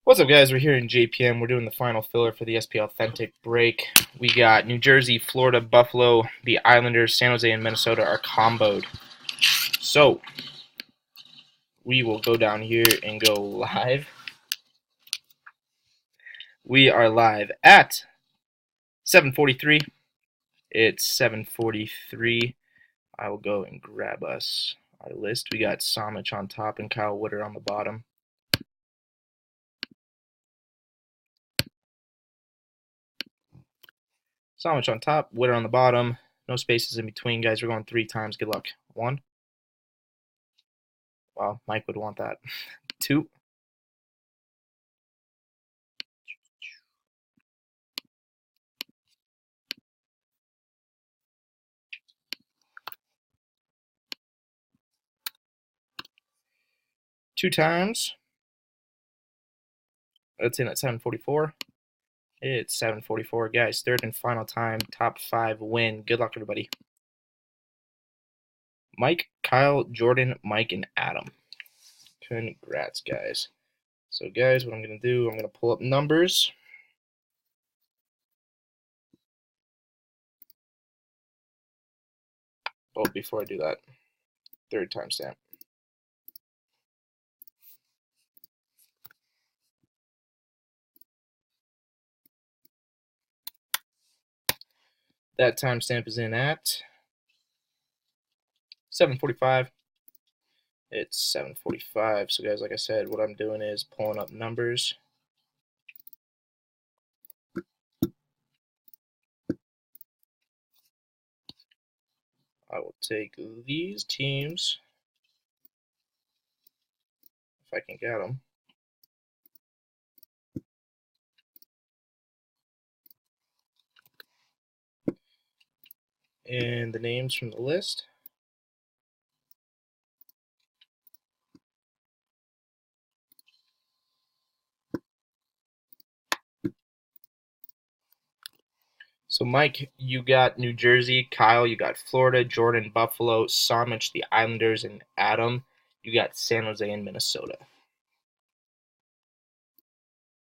What's up, guys? We're here in JPM. We're doing the final filler for the SP Authentic break. We got New Jersey, Florida, Buffalo, the Islanders, San Jose, and Minnesota are comboed. So, we will go down here and go live. We are live at 7:43. It's 7:43. I will go and grab us our list. We got Samich on top and Kyle Witter on the bottom. Samich on top, Witter on the bottom. No spaces in between, guys. We're going 3 times. Good luck. 1. Wow, Mike would want that. 2. 2 times. That's in at 7:44. It's 7:44, guys. Third and final time. Top 5 win. Good luck, everybody. Mike, Kyle, Jordan, Mike, and Adam. Congrats, guys. So, guys, what I'm going to do, I'm going to pull up numbers. Oh, before I do that, third timestamp. That timestamp is in at 7:45. It's 7:45. So, guys, like I said, what I'm doing is pulling up numbers. I will take these teams, if I can get them. And the names from the list. So, Mike, you got New Jersey. Kyle, you got Florida. Jordan, Buffalo. Samich, the Islanders. And Adam, you got San Jose and Minnesota.